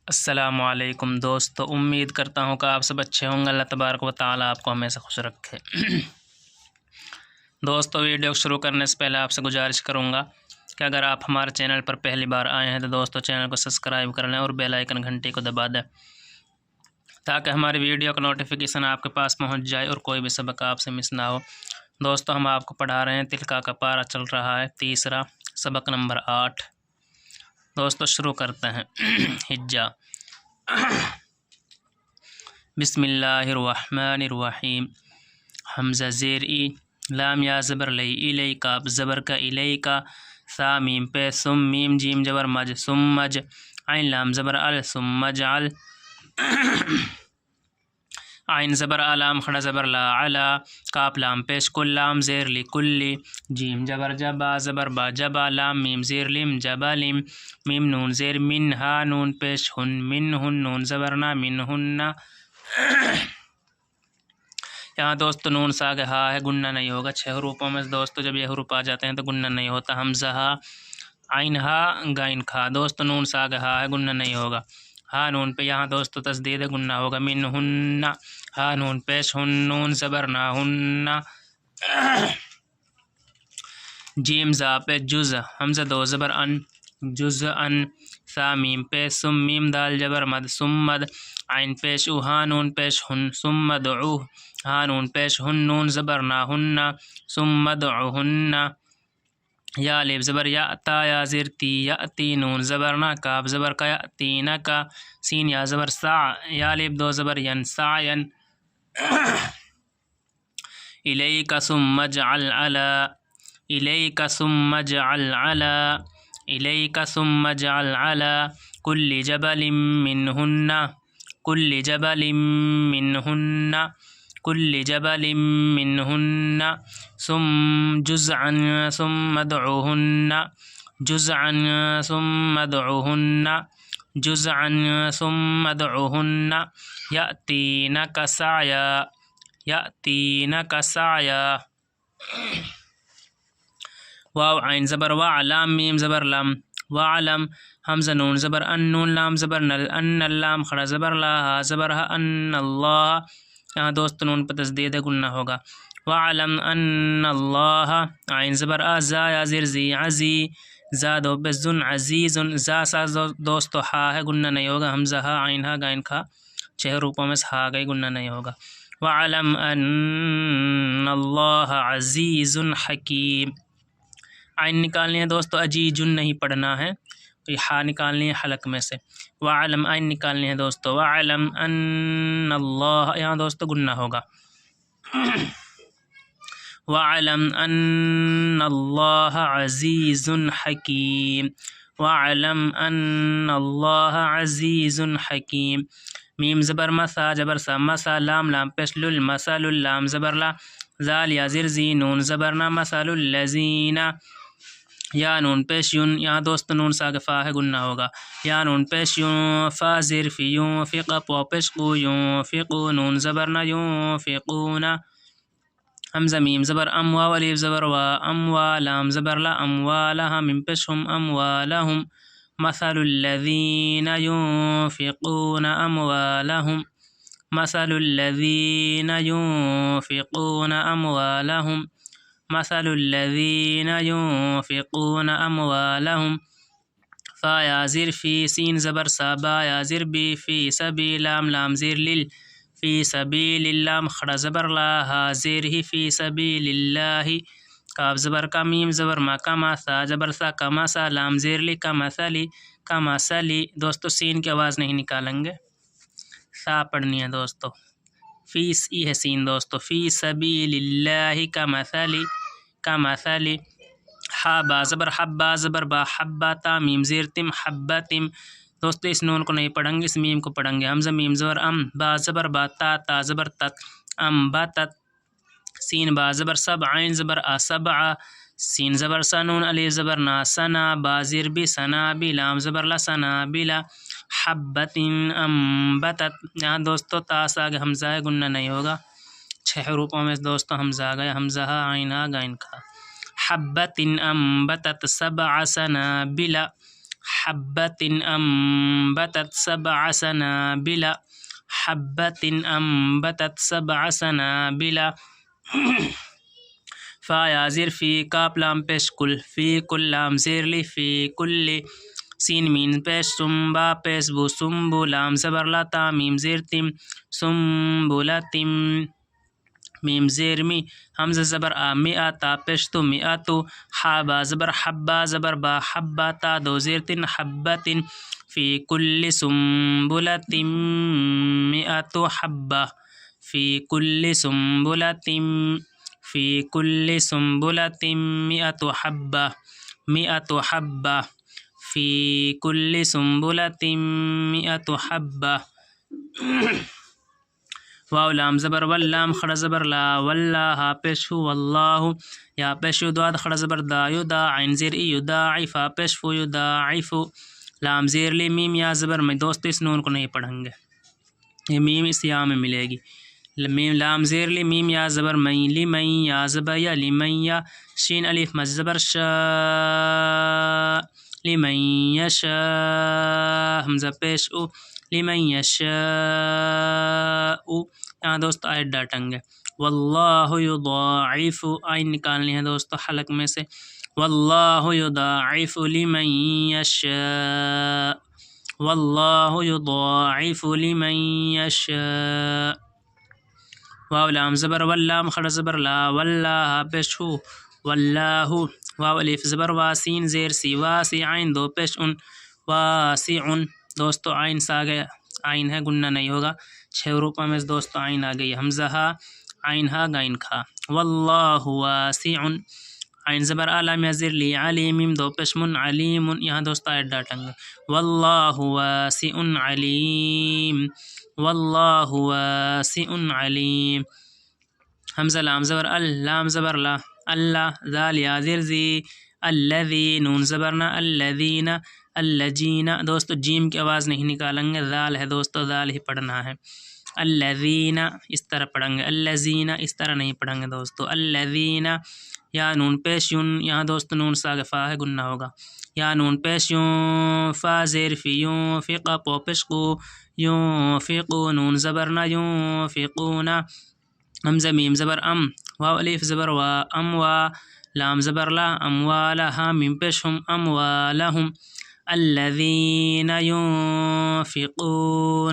السلام علیکم دوستو، امید کرتا ہوں کہ آپ سب اچھے ہوں گے۔ اللہ تبارک و تعالیٰ آپ کو ہمیشہ خوش رکھے۔ دوستو، ویڈیو شروع کرنے سے پہلے آپ سے گزارش کروں گا کہ اگر آپ ہمارے چینل پر پہلی بار آئے ہیں تو دوستو چینل کو سبسکرائب کر لیں اور بیل آئیکن گھنٹی کو دبا دیں تاکہ ہماری ویڈیو کا نوٹیفیکیشن آپ کے پاس پہنچ جائے اور کوئی بھی سبق آپ سے مس نہ ہو۔ دوستو، ہم آپ کو پڑھا رہے ہیں تلقا کا پارہ چل رہا ہے تیسرا، سبق نمبر 8۔ دوستو شروع کرتے ہیں۔ حجہ۔ بسم اللہ الرحمن الرحیم۔ حمزہ زیر ای، لام یا زبر لئی، الی کاف زبر کا الی کا، سا میم پہ، سم میم جیم جبر مج، سم مج، عین لام زبر ال، سم مجعل، عین زبر لام کھڑا زبر لا، علا، کاف لام پیش کل لام زیر لی کلی، جیم جبر جبا زبر با جبا، لام میم زیر لم جبا لم، میم نون زیر من، ہا نون پیش ہن من ہن، نون زبر نا من ہن۔ یہاں دوستو نون ساگ ہا ہے، گننا نہیں ہوگا۔ 6 حروفوں میں دوستو جب یہ حروف آ جاتے ہیں تو گننا نہیں ہوتا۔ حمزہ ہا، عین ہا، غین کھا۔ دوستو نون ساگ ہا ہے، گننا نہیں ہوگا۔ ہا نون پہ یہاں دوستو تشدید ہے، گننا ہوگا۔ من ہن، ہا نون پیش ہن، نون زبر نا ہن۔ جیم زا پہ جز، حمزہ دو زبر ان، جز ان، سا میم پہ، سم میم دال جبر مد، سم مد، عین پیش او، ہا نون پیش ہن، سم مدعو، ہا نون پیش ہن، نون زبر نا ہن، سم مدعوہن۔ یا الف زبر یا، تا یا زیر تی، یاتی، نون زبر نا، کاف زبر کا، یاتین کا، سین یا زبر سا، یا الف دو زبر ین، سعین۔ الیک ثم اجعل علی، الیک ثم اجعل علی، الیک ثم اجعل علی کل جبل منہن، کل جبل منہن، کل جبل منہن، ثم جزعا ثم ادعوہن، جزعا ثم ادعوہن، جزعا ثم ادعوہن، یأتینک سعیا، یأتینک سعیا۔ واو عین زبر وا، لام میم زبر لم، وعلم، حمزہ نون زبر ان، نون لام زبر نل، ان اللام کھڑا زبر لا، ہا زبر ہا، ان اللہ، یہاں دوست نون پہ تشدید ہے، گننا ہوگا۔ وعلم ان اللہ، عین زبر آ، زا یا زیر زی، عزی، زا دو پہ زن، عزیز، زا سا دوستو ہا ہے، گننا نہیں ہوگا۔ حمزہ ہا، عین ہا، غین کھا، 6 حروفوں میں سے ہا گئی، گننا نہیں ہوگا۔ وعلم ان اللہ عزیز حکیم، عین نکالنی ہے دوستو، عجیجن نہیں پڑھنا ہے، یہ ہا نکالنی ہے حلق میں سے۔ وعلم، عین نکالنی ہے دوستو، وعلم ان اللہ، یہاں دوستو گننا ہوگا۔ وعلم ان اللہ عزیز حکیم، وعلم ان اللہ عزیز حکیم۔ میم زبر مسا جبر سا، مسا، لام لام پیش لل، مثل اللام زبر لا، زال یا زر زی، نون زبر نا، مثل الذین، یا نون پیش یون، یہاں دوست نون ساگ فا ہے، گننا ہوگا۔ یا نون پیش یون، فا زیر فی، یون فق پو پیش قو، یون فقو، نون زبر نا، یون فقون۔ حمزہ میم زبر ام، واو الف زبر وا، اموا، لام زبر لا، اموالہا، میم پیش ہم، اموالہم، مثل الذین ينفقون اموالہم، مثل الذین ينفقون اموالہم، مثل الذین ينفقون اموالہم۔ فا یا زیر فی، سین زبر سا، با یا زیر بی، فی سبی، لام لام زیر لل، فی سبیل اللام کھڑا زبر لا، ہا زیر ہی، فی سبیل اللہ، کاف زبر کا، میم زبر ما، کما، سا زبر سا، کما سا، لام زیر لی، کمثلی، کمثلی، دوستو سین کی آواز نہیں نکالیں گے، سا پڑھنی ہے دوستو۔ فی ای ہے سین دوستو، فی سبیل اللہ کمثلی، کمثلی۔ ہا با زبر حبا زبر با، حبتا، میم زیر تم، حبتم، دوستو اس نون کو نہیں پڑھیں گے، اس میم کو پڑھیں گے۔ حمزہ میم زبر ام، با زبر با، تا، تا زبر تت، انبتت، سین با زبر سب، عین زبر آ، سبع، سین زبر سا، نون الف زبر نا، سنا، با زیر بی، سنا بی، لام زبر لا، سنا بلا، حبت انبتت، یہاں دوستو تا ساگ حمزہ ہے، گننا نہیں ہوگا۔ 6 حروفوں میں دوستو حمزہ آ گیا، حمزہ ہا، عین ہا، غین کھا۔ حبت انبتت سبع سنابل، حبة أنبتت سبع سنابل حبة أنبتت سبع سنابل فا یا زیر فی کاف لام پیش کل فی کل لام زیر لی فی کل سین مین پیش سمبا پیش بو سمبو لام زبر لا تا میم زیر تم سمبلتم میم زیر می حمزہ زبر آ مئہ تا پیش تو مئتو حابا زبر حبا زبر با حبا تا دو زیر تن حبتن فی کل سنبلت مئت حبہ فی کل سنبلت فی کل سنبلت مئت حبہ مئت حبہ فی کل سنبلت مئت حبہ واو لام زبر واللام خڑ زبر لا واللہ پیشو واللہ یا پیشو دواد خڑ زبر دا یدا عین زیر ای یداعف پیشفو یداعف لام زیر لی میم یا زبر میں دوست اس نون کو نہیں پڑھیں گے یہ میم اس یا میں ملے گی لام زیر لی میم یا زبر میں لی میں یا زبر یا لی میں یا شین الف مز زبر شا لی میں یشا حمزہ پیش او لمن یشاء یہاں دوست آیت ڈاٹیں گے واللہ یضاعف آئین نکالنی ہے دوستو حلق میں سے واللہ یضاعف لمن یشاء واللہ یضاعف لمن یشاء واو لام زبر واللام خڑ زبر لا واللہ پیش ہو واللہ واو الف زبر واسین زیر سی واسی عین دو پیش ان واسع دوستو عین سا گیا عین ہے گننا نہیں ہوگا 6 حروفوں میں دوستو عین آ گئی حمزہ ہا عین ہا غین کھا واللہ واسع عین زبر علام زیر لی علیم دو پیش من علیم یہاں دوستو آیت ڈاٹیں گے واللہ واسع علیم واللہ واسع علیم حمزہ لام زبر لام زبر لا اللہ ذال یا زیر زی الذی نون زبرنا الذین الذین دوستو جیم کی آواز نہیں نکالیں گے ذال ہے دوستو ذال ہی پڑھنا ہے الذین اس طرح پڑھیں گے الذین اس طرح نہیں پڑھیں گے دوستو الذین یا نون پیش یون یہاں دوستو نون ساگ فا ہے گننا ہوگا یا نون پیش یون فا زیر فی یون فقا پو پیش قو یون فقو نون زبرنا یون فقونا حمزہ میم زبر ام واو الف زبر وا ام وا لام زبر لا اموالها میم پیش ہم اموالهم الذين ينفقون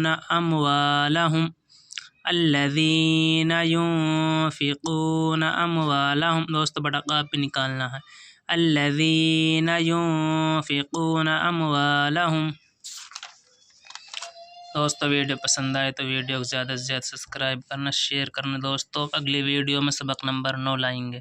أموالهم الذين ينفقون أموالهم دوستو بڑا قاف پہ نکالنا ہے الذين ينفقون أموالهم دوستو ویڈیو پسند آئے تو ویڈیو کو زیادہ سے زیادہ سبسکرائب کرنا شیئر کرنا دوستو اگلی ویڈیو میں سبق نمبر 9 لائیں گے